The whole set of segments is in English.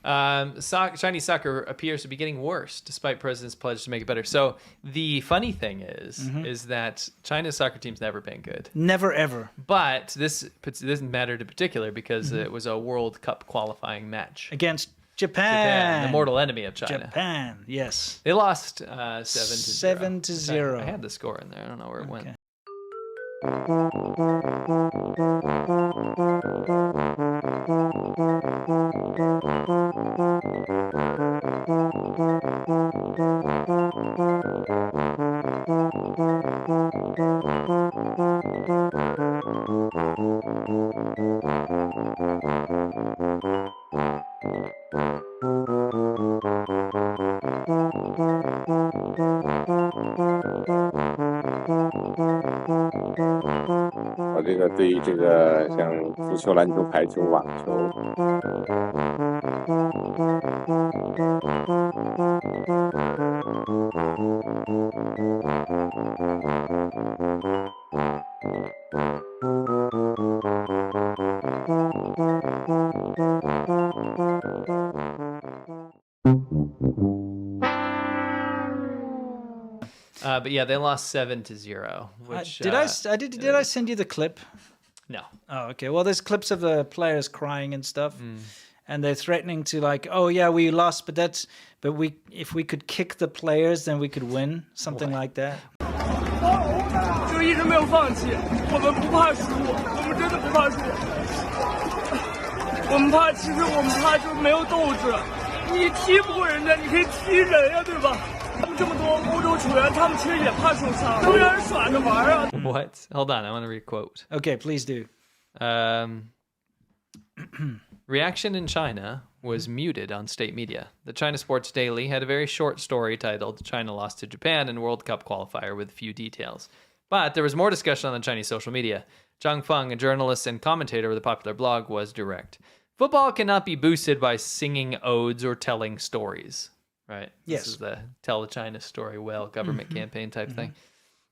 Chinese soccer appears to be getting worse, despite President's pledge to make it better. So the funny thing is that China's soccer team's never been good. Never, ever. But this mattered in particular because it was a World Cup qualifying match. Against Japan, the mortal enemy of China. Japan, yes. They lost 7-0. 7-0. I had the score in there. I don't know where it went. 我这个对于这个像足球、篮球、排球、网球。But yeah, they lost 7-0. Which did I send you the clip? No. Oh, okay. Well, there's clips of the players crying and stuff, and they're threatening to like, oh yeah, we lost, but if we could kick the players, then we could win, something like that. 就一直没有放弃，我们不怕输，我们真的不怕输。我们怕，其实我们怕就是没有斗志。你踢不过人家，你可以踢人呀，对吧？ 他们这么多欧洲球员，他们其实也怕受伤，都让人耍着玩啊。What? Hold on, I want to read a quote. Okay, please do. Reaction in China was muted on state media. The China Sports Daily had a very short story titled "China Lost to Japan in World Cup Qualifier" with few details. But there was more discussion on the Chinese social media. Zhang Feng, a journalist and commentator with a popular blog, was direct. Football cannot be boosted by singing odes or telling stories. Right? Yes. This is the tell the China story well government campaign type thing.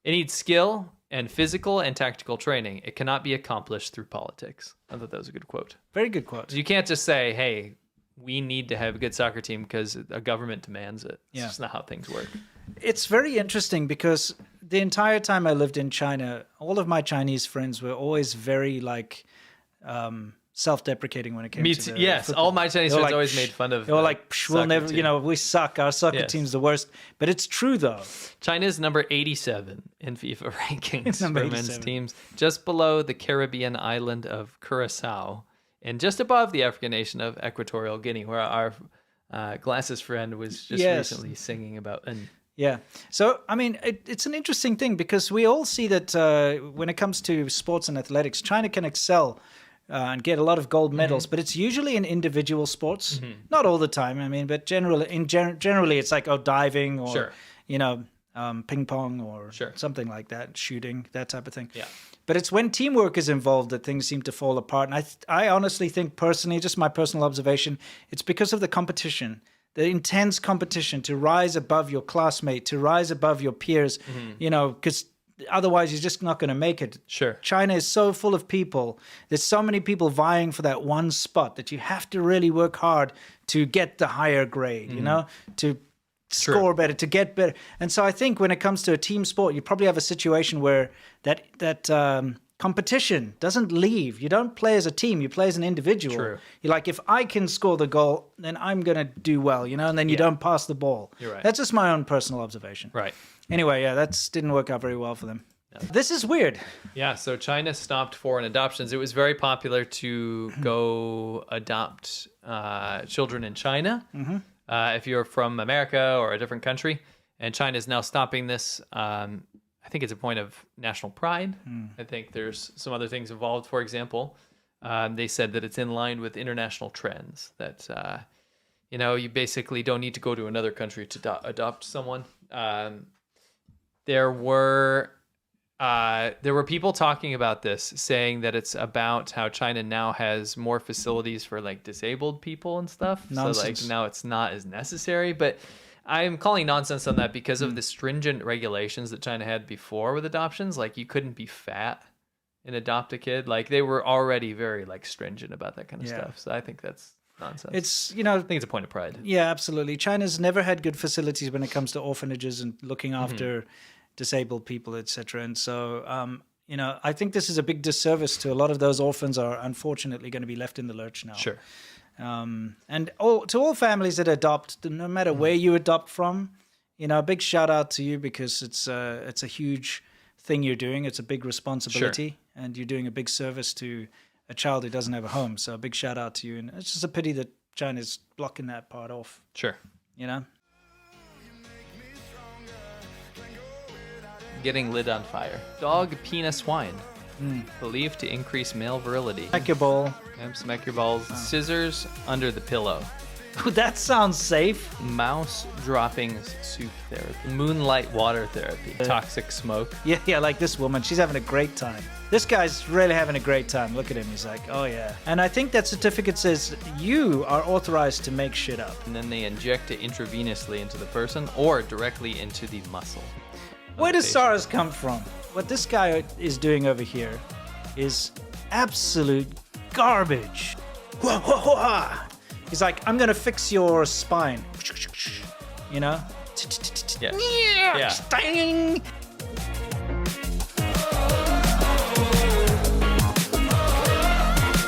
It needs skill and physical and tactical training. It cannot be accomplished through politics. I thought that was a good quote. Very good quote. You can't just say, hey, we need to have a good soccer team because a government demands it. It's Yeah. just not how things work. It's very interesting because the entire time I lived in China, all of my Chinese friends were always very like self-deprecating when it came to yes, football. all my Chinese friends always made fun of. They were like, we'll never, team. we suck. Our soccer team's the worst. But it's true though. China's number 87 in FIFA rankings for number men's 87. teams, just below the Caribbean island of Curacao, and just above the African nation of Equatorial Guinea, where our glasses friend was just recently singing about. And yeah. So, I mean, it's an interesting thing because we all see that when it comes to sports and athletics, China can excel and get a lot of gold medals, but it's usually in individual sports. Not all the time, I mean, but generally it's like, diving or, ping pong or something like that, shooting, that type of thing. Yeah. But it's when teamwork is involved that things seem to fall apart. And I honestly think personally, just my personal observation, it's because of the competition. The intense competition to rise above your classmate, to rise above your peers, because otherwise you're just not going to make it. Sure. China is so full of people. There's so many people vying for that one spot that you have to really work hard to get the higher grade, to score better, to get better. And so I think when it comes to a team sport, you probably have a situation where that competition doesn't leave. You don't play as a team. You play as an individual. True. You're like, if I can score the goal, then I'm going to do well, and then you don't pass the ball. You're right. That's just my own personal observation. Right. Anyway, that didn't work out very well for them. This is weird. Yeah, so China stopped foreign adoptions. It was very popular to go adopt children in China if you're from America or a different country. And China is now stopping this. I think it's a point of national pride. I think there's some other things involved. For example, they said that it's in line with international trends, that you basically don't need to go to another country to adopt someone. There were people talking about this, saying that it's about how China now has more facilities for like disabled people and stuff. Nonsense. So like now it's not as necessary, but I'm calling nonsense on that because of the stringent regulations that China had before with adoptions. Like you couldn't be fat and adopt a kid. Like they were already very like stringent about that kind of stuff. So I think that's nonsense. It's, I think it's a point of pride. Yeah, absolutely. China's never had good facilities when it comes to orphanages and looking after disabled people, etc. And so, I think this is a big disservice to a lot of those orphans are unfortunately going to be left in the lurch now. Sure. And to all families that adopt, no matter where you adopt from, a big shout out to you because it's a huge thing you're doing. It's a big responsibility, and you're doing a big service to a child who doesn't have a home. So a big shout out to you. And it's just a pity that China's blocking that part off. Sure. Getting lit on fire. Dog penis swine. Believed to increase male virility. Smack your ball. Smack your balls. Scissors under the pillow. That sounds safe. Mouse droppings soup therapy. Moonlight water therapy. Toxic smoke. Yeah, like this woman. She's having a great time. This guy's really having a great time. Look at him. He's like, oh yeah. And I think that certificate says you are authorized to make shit up. And then they inject it intravenously into the person or directly into the muscle. Where does SARS come from? What this guy is doing over here is absolute garbage. He's like, I'm gonna fix your spine. Yeah. Yeah. Sting!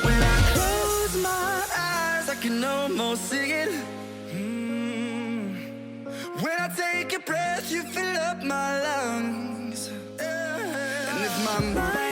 When I close my eyes, I can almost see it. When I take a breath, you fill up my lungs. And if my mind